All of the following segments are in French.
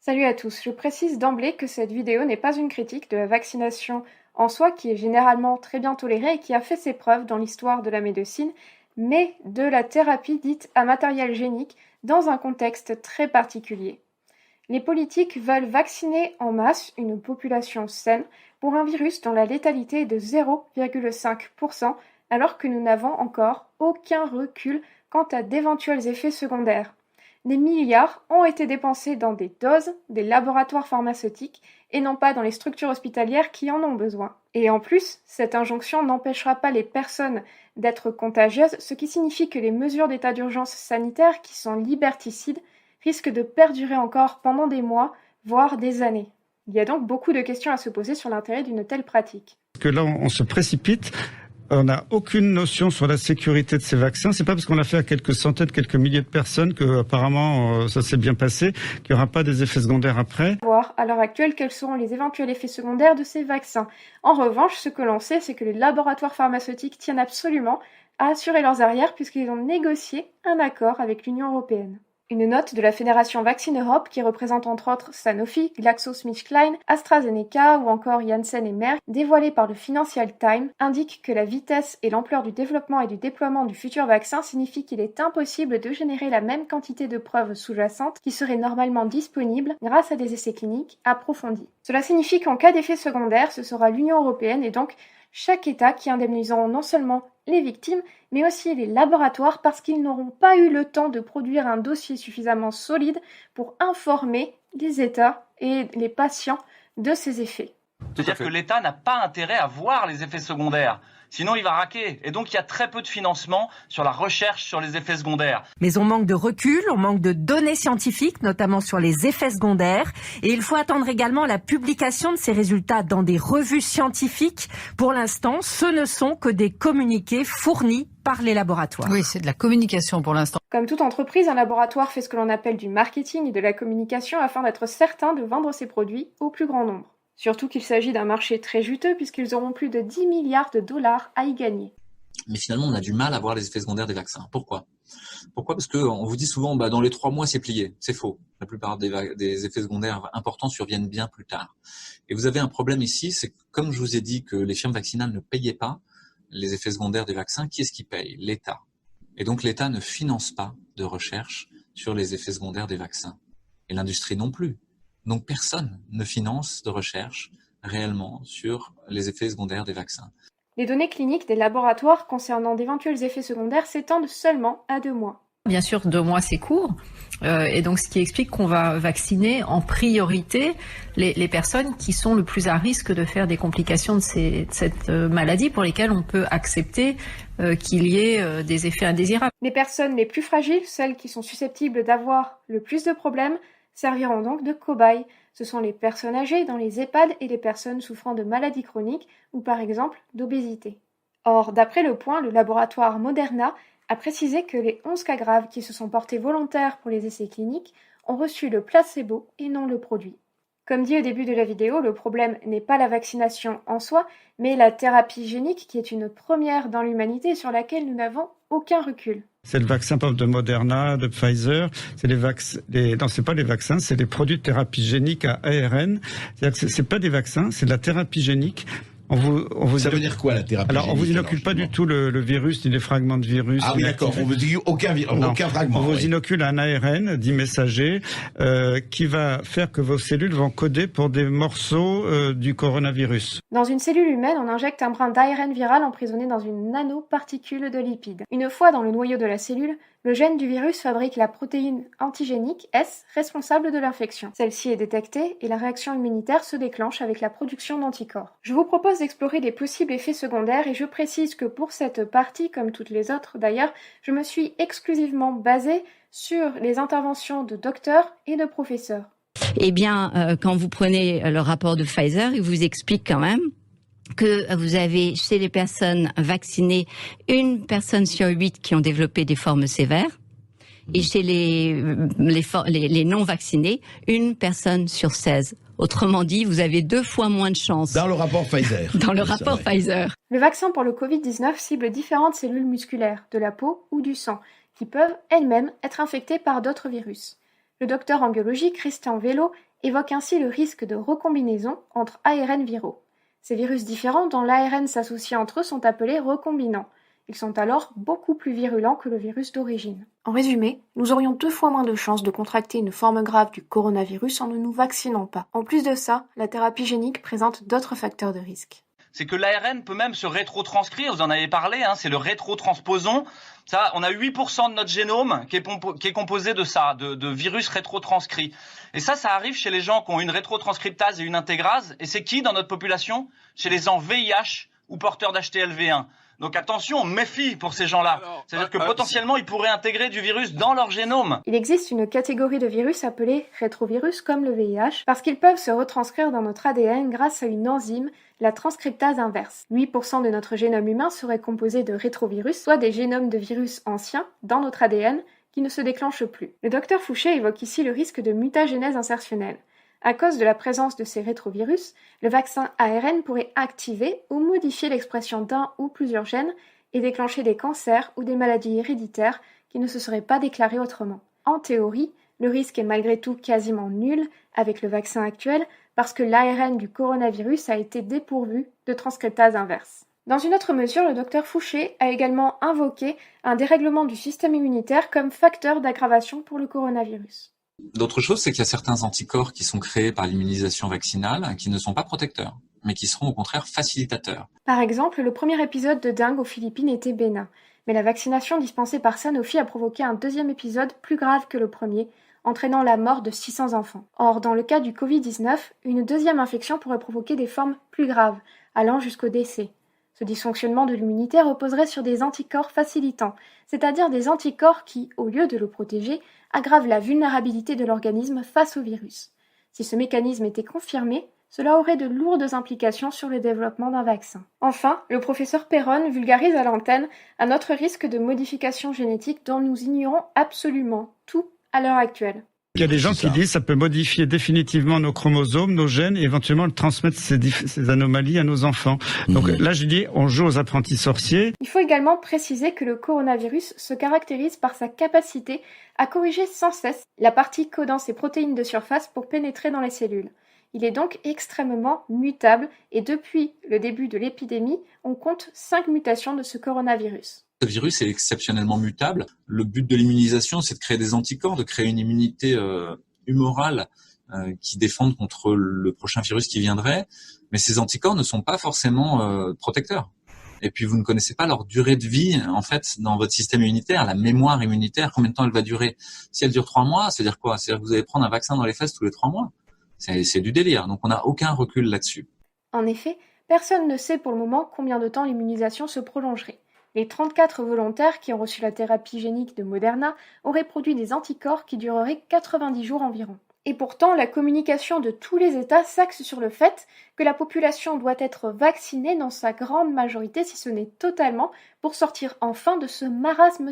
Salut à tous, je précise d'emblée que cette vidéo n'est pas une critique de la vaccination en soi, qui est généralement très bien tolérée et qui a fait ses preuves dans l'histoire de la médecine, mais de la thérapie dite à matériel génique dans un contexte très particulier. Les politiques veulent vacciner en masse une population saine pour un virus dont la létalité est de 0,5%, alors que nous n'avons encore aucun recul quant à d'éventuels effets secondaires. Des milliards ont été dépensés dans des doses, des laboratoires pharmaceutiques, et non pas dans les structures hospitalières qui en ont besoin. Et en plus, cette injonction n'empêchera pas les personnes d'être contagieuses, ce qui signifie que les mesures d'état d'urgence sanitaire, qui sont liberticides, risquent de perdurer encore pendant des mois, voire des années. Il y a donc beaucoup de questions à se poser sur l'intérêt d'une telle pratique. Parce que là, on se précipite. On n'a aucune notion sur la sécurité de ces vaccins. C'est pas parce qu'on l'a fait à quelques centaines, quelques milliers de personnes que apparemment ça s'est bien passé, qu'il n'y aura pas des effets secondaires après. Voir à l'heure actuelle quels seront les éventuels effets secondaires de ces vaccins. En revanche, ce que l'on sait, c'est que les laboratoires pharmaceutiques tiennent absolument à assurer leurs arrières puisqu'ils ont négocié un accord avec l'Union européenne. Une note de la Fédération Vaccine Europe, qui représente entre autres Sanofi, GlaxoSmithKline, AstraZeneca ou encore Janssen et Merck, dévoilée par le Financial Times, indique que la vitesse et l'ampleur du développement et du déploiement du futur vaccin signifie qu'il est impossible de générer la même quantité de preuves sous-jacentes qui seraient normalement disponibles grâce à des essais cliniques approfondis. Cela signifie qu'en cas d'effet secondaire, ce sera l'Union européenne et donc chaque État qui indemniseront non seulement les victimes, mais aussi les laboratoires parce qu'ils n'auront pas eu le temps de produire un dossier suffisamment solide pour informer les États et les patients de ces effets. C'est-à-dire que l'État n'a pas intérêt à voir les effets secondaires. Sinon, il va raquer. Et donc, il y a très peu de financement sur la recherche sur les effets secondaires. Mais on manque de recul, on manque de données scientifiques, notamment sur les effets secondaires. Et il faut attendre également la publication de ces résultats dans des revues scientifiques. Pour l'instant, ce ne sont que des communiqués fournis par les laboratoires. Oui, c'est de la communication pour l'instant. Comme toute entreprise, un laboratoire fait ce que l'on appelle du marketing et de la communication afin d'être certain de vendre ses produits au plus grand nombre. Surtout qu'il s'agit d'un marché très juteux puisqu'ils auront plus de 10 milliards de dollars à y gagner. Mais finalement, on a du mal à voir les effets secondaires des vaccins. Pourquoi ? Parce qu'on vous dit souvent, dans les 3 mois, c'est plié. C'est faux. La plupart des effets secondaires importants surviennent bien plus tard. Et vous avez un problème ici, c'est que, comme je vous ai dit que les firmes vaccinales ne payaient pas les effets secondaires des vaccins, qui est-ce qui paye ? L'État. Et donc, l'État ne finance pas de recherche sur les effets secondaires des vaccins. Et l'industrie non plus. Donc personne ne finance de recherche réellement sur les effets secondaires des vaccins. Les données cliniques des laboratoires concernant d'éventuels effets secondaires s'étendent seulement à 2 mois. Bien sûr, 2 mois, c'est court. Et donc, ce qui explique qu'on va vacciner en priorité les personnes qui sont le plus à risque de faire des complications de cette maladie pour lesquelles on peut accepter qu'il y ait des effets indésirables. Les personnes les plus fragiles, celles qui sont susceptibles d'avoir le plus de problèmes, serviront donc de cobayes. Ce sont les personnes âgées dans les EHPAD et les personnes souffrant de maladies chroniques ou par exemple d'obésité. Or, d'après Le Point, le laboratoire Moderna a précisé que les 11 cas graves qui se sont portés volontaires pour les essais cliniques ont reçu le placebo et non le produit. Comme dit au début de la vidéo, le problème n'est pas la vaccination en soi, mais la thérapie génique qui est une première dans l'humanité sur laquelle nous n'avons aucun recul. C'est le vaccin de Moderna, de Pfizer. Non, c'est pas les vaccins, c'est les produits de thérapie génique à ARN. C'est-à-dire que c'est pas des vaccins, c'est de la thérapie génique. Ça veut dire quoi la thérapie génique ? Alors, on vous inocule pas du tout le virus, ni les fragments de virus. Ah oui, d'accord. On vous dit aucun fragment. On vous inocule un ARN, dit messager, qui va faire que vos cellules vont coder pour des morceaux du coronavirus. Dans une cellule humaine, on injecte un brin d'ARN viral emprisonné dans une nanoparticule de lipides. Une fois dans le noyau de la cellule, le gène du virus fabrique la protéine antigénique S responsable de l'infection. Celle-ci est détectée et la réaction immunitaire se déclenche avec la production d'anticorps. Je vous propose d'explorer les possibles effets secondaires et je précise que pour cette partie, comme toutes les autres d'ailleurs, je me suis exclusivement basée sur les interventions de docteurs et de professeurs. Eh bien, quand vous prenez le rapport de Pfizer, il vous explique quand même que vous avez chez les personnes vaccinées 1 personne sur 8 qui ont développé des formes sévères et chez les non vaccinés 1 personne sur 16. Autrement dit, vous avez 2 fois moins de chances. Dans le rapport Pfizer. Dans le rapport Pfizer. Le vaccin pour le Covid-19 cible différentes cellules musculaires, de la peau ou du sang, qui peuvent elles-mêmes être infectées par d'autres virus. Le docteur en biologie Christian Vello évoque ainsi le risque de recombinaison entre ARN viraux. Ces virus différents dont l'ARN s'associe entre eux sont appelés recombinants. Ils sont alors beaucoup plus virulents que le virus d'origine. En résumé, nous aurions 2 fois moins de chances de contracter une forme grave du coronavirus en ne nous vaccinant pas. En plus de ça, la thérapie génique présente d'autres facteurs de risque. C'est que l'ARN peut même se rétrotranscrire, vous en avez parlé, c'est le rétrotransposon. Ça, on a 8% de notre génome qui est composé de ça, de virus rétrotranscrits. Et ça arrive chez les gens qui ont une rétrotranscriptase et une intégrase. Et c'est qui dans notre population? Chez les gens VIH ou porteurs d'HTLV1. Donc attention, méfie pour ces gens-là. C'est-à-dire que potentiellement, ils pourraient intégrer du virus dans leur génome. Il existe une catégorie de virus appelée rétrovirus comme le VIH parce qu'ils peuvent se retranscrire dans notre ADN grâce à une enzyme, la transcriptase inverse. 8% de notre génome humain serait composé de rétrovirus, soit des génomes de virus anciens dans notre ADN qui ne se déclenchent plus. Le docteur Fouché évoque ici le risque de mutagénèse insertionnelle. À cause de la présence de ces rétrovirus, le vaccin ARN pourrait activer ou modifier l'expression d'un ou plusieurs gènes et déclencher des cancers ou des maladies héréditaires qui ne se seraient pas déclarées autrement. En théorie, le risque est malgré tout quasiment nul avec le vaccin actuel parce que l'ARN du coronavirus a été dépourvu de transcriptase inverse. Dans une autre mesure, le docteur Fouché a également invoqué un dérèglement du système immunitaire comme facteur d'aggravation pour le coronavirus. D'autre chose, c'est qu'il y a certains anticorps qui sont créés par l'immunisation vaccinale qui ne sont pas protecteurs, mais qui seront au contraire facilitateurs. Par exemple, le premier épisode de dengue aux Philippines était bénin, mais la vaccination dispensée par Sanofi a provoqué un deuxième épisode plus grave que le premier, entraînant la mort de 600 enfants. Or, dans le cas du Covid-19, une deuxième infection pourrait provoquer des formes plus graves, allant jusqu'au décès. Ce dysfonctionnement de l'immunité reposerait sur des anticorps facilitants, c'est-à-dire des anticorps qui, au lieu de le protéger, aggravent la vulnérabilité de l'organisme face au virus. Si ce mécanisme était confirmé, cela aurait de lourdes implications sur le développement d'un vaccin. Enfin, le professeur Perron vulgarise à l'antenne un autre risque de modification génétique dont nous ignorons absolument tout à l'heure actuelle. Il y a des gens qui disent que ça peut modifier définitivement nos chromosomes, nos gènes, et éventuellement transmettre ces anomalies à nos enfants. Donc là, je dis, on joue aux apprentis sorciers. Il faut également préciser que le coronavirus se caractérise par sa capacité à corriger sans cesse la partie codant ses protéines de surface pour pénétrer dans les cellules. Il est donc extrêmement mutable et depuis le début de l'épidémie, on compte 5 mutations de ce coronavirus. Ce virus est exceptionnellement mutable. Le but de l'immunisation, c'est de créer des anticorps, de créer une immunité humorale qui défende contre le prochain virus qui viendrait. Mais ces anticorps ne sont pas forcément protecteurs. Et puis, vous ne connaissez pas leur durée de vie, en fait, dans votre système immunitaire, la mémoire immunitaire, combien de temps elle va durer. Si elle dure 3 mois, c'est-à-dire quoi? C'est-à-dire que vous allez prendre un vaccin dans les fesses tous les 3 mois. C'est du délire. Donc, on n'a aucun recul là-dessus. En effet, personne ne sait pour le moment combien de temps l'immunisation se prolongerait. Les 34 volontaires qui ont reçu la thérapie génique de Moderna auraient produit des anticorps qui dureraient 90 jours environ. Et pourtant, la communication de tous les États s'axe sur le fait que la population doit être vaccinée dans sa grande majorité, si ce n'est totalement, pour sortir enfin de ce marasme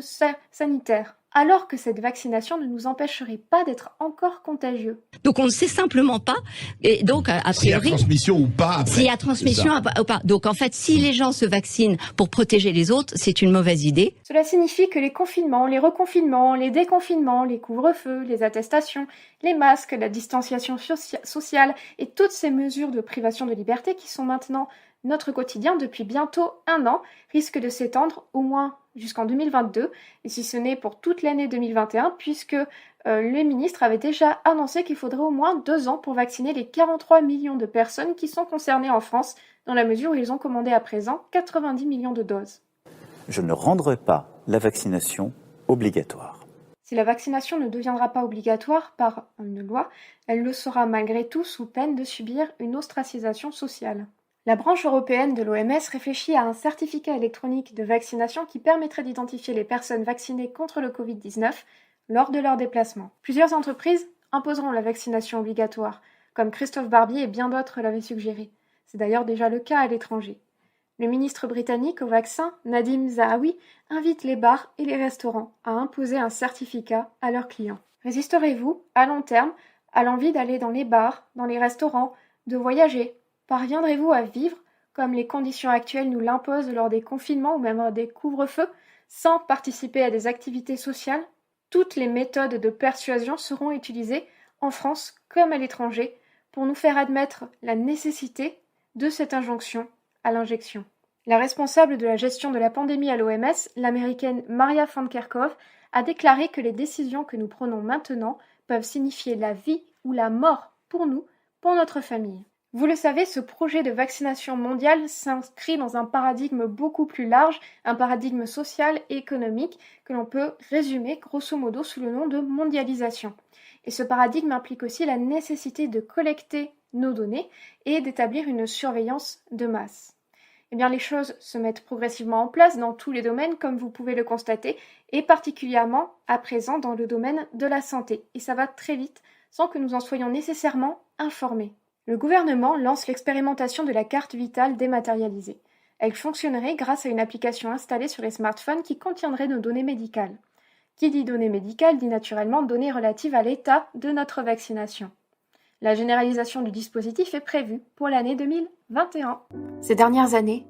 sanitaire. Alors que cette vaccination ne nous empêcherait pas d'être encore contagieux. Donc on ne sait simplement pas, et donc a priori... S'il y a transmission ou pas après. S'il y a transmission ou pas. Donc en fait, si les gens se vaccinent pour protéger les autres, c'est une mauvaise idée. Cela signifie que les confinements, les reconfinements, les déconfinements, les couvre-feux, les attestations, les masques, la distanciation sociale et toutes ces mesures de privation de liberté qui sont maintenant notre quotidien depuis bientôt 1 an risquent de s'étendre au moins jusqu'en 2022, et si ce n'est pour toute l'année 2021, puisque les ministres avaient déjà annoncé qu'il faudrait au moins 2 ans pour vacciner les 43 millions de personnes qui sont concernées en France, dans la mesure où ils ont commandé à présent 90 millions de doses. Je ne rendrai pas la vaccination obligatoire. Si la vaccination ne deviendra pas obligatoire par une loi, elle le sera malgré tout sous peine de subir une ostracisation sociale. La branche européenne de l'OMS réfléchit à un certificat électronique de vaccination qui permettrait d'identifier les personnes vaccinées contre le Covid-19 lors de leur déplacement. Plusieurs entreprises imposeront la vaccination obligatoire, comme Christophe Barbier et bien d'autres l'avaient suggéré. C'est d'ailleurs déjà le cas à l'étranger. Le ministre britannique au vaccin, Nadim Zahawi, invite les bars et les restaurants à imposer un certificat à leurs clients. Résisterez-vous, à long terme, à l'envie d'aller dans les bars, dans les restaurants, de voyager ? Parviendrez-vous à vivre, comme les conditions actuelles nous l'imposent lors des confinements ou même des couvre-feux, sans participer à des activités sociales? Toutes les méthodes de persuasion seront utilisées en France comme à l'étranger pour nous faire admettre la nécessité de cette injonction à l'injection. La responsable de la gestion de la pandémie à l'OMS, l'américaine Maria Van Kerkhove, a déclaré que les décisions que nous prenons maintenant peuvent signifier la vie ou la mort pour nous, pour notre famille. Vous le savez, ce projet de vaccination mondiale s'inscrit dans un paradigme beaucoup plus large, un paradigme social et économique que l'on peut résumer grosso modo sous le nom de mondialisation. Et ce paradigme implique aussi la nécessité de collecter nos données et d'établir une surveillance de masse. Eh bien, les choses se mettent progressivement en place dans tous les domaines, comme vous pouvez le constater, et particulièrement à présent dans le domaine de la santé. Et ça va très vite, sans que nous en soyons nécessairement informés. Le gouvernement lance l'expérimentation de la carte vitale dématérialisée. Elle fonctionnerait grâce à une application installée sur les smartphones qui contiendrait nos données médicales. Qui dit données médicales dit naturellement données relatives à l'état de notre vaccination. La généralisation du dispositif est prévue pour l'année 2021. Ces dernières années,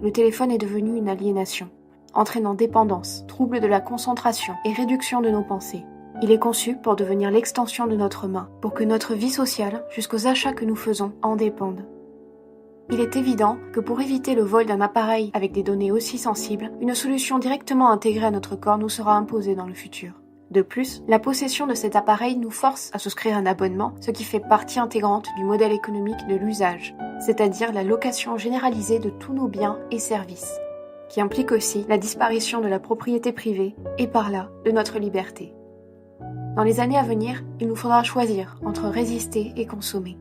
le téléphone est devenu une aliénation, entraînant dépendance, trouble de la concentration et réduction de nos pensées. Il est conçu pour devenir l'extension de notre main, pour que notre vie sociale, jusqu'aux achats que nous faisons, en dépendent. Il est évident que pour éviter le vol d'un appareil avec des données aussi sensibles, une solution directement intégrée à notre corps nous sera imposée dans le futur. De plus, la possession de cet appareil nous force à souscrire un abonnement, ce qui fait partie intégrante du modèle économique de l'usage, c'est-à-dire la location généralisée de tous nos biens et services, qui implique aussi la disparition de la propriété privée et par là de notre liberté. Dans les années à venir, il nous faudra choisir entre résister et consommer.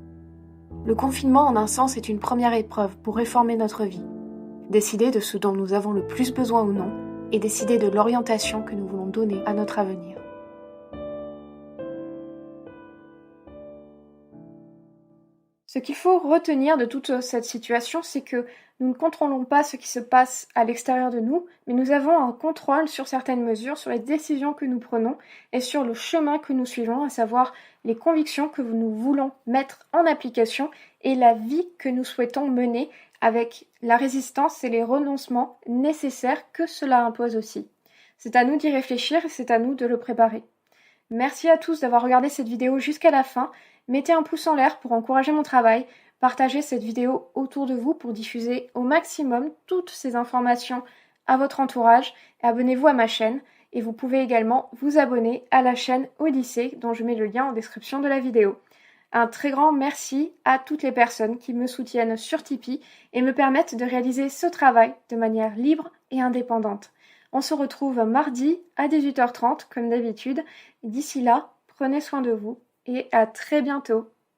Le confinement, en un sens, est une première épreuve pour réformer notre vie. Décider de ce dont nous avons le plus besoin ou non, et décider de l'orientation que nous voulons donner à notre avenir. Ce qu'il faut retenir de toute cette situation, c'est que nous ne contrôlons pas ce qui se passe à l'extérieur de nous, mais nous avons un contrôle sur certaines mesures, sur les décisions que nous prenons et sur le chemin que nous suivons, à savoir les convictions que nous voulons mettre en application et la vie que nous souhaitons mener avec la résistance et les renoncements nécessaires que cela impose aussi. C'est à nous d'y réfléchir et c'est à nous de le préparer. Merci à tous d'avoir regardé cette vidéo jusqu'à la fin. Mettez un pouce en l'air pour encourager mon travail. Partagez cette vidéo autour de vous pour diffuser au maximum toutes ces informations à votre entourage. Et abonnez-vous à ma chaîne. Et vous pouvez également vous abonner à la chaîne Odyssée dont je mets le lien en description de la vidéo. Un très grand merci à toutes les personnes qui me soutiennent sur Tipeee et me permettent de réaliser ce travail de manière libre et indépendante. On se retrouve mardi à 18h30 comme d'habitude. D'ici là, prenez soin de vous et à très bientôt.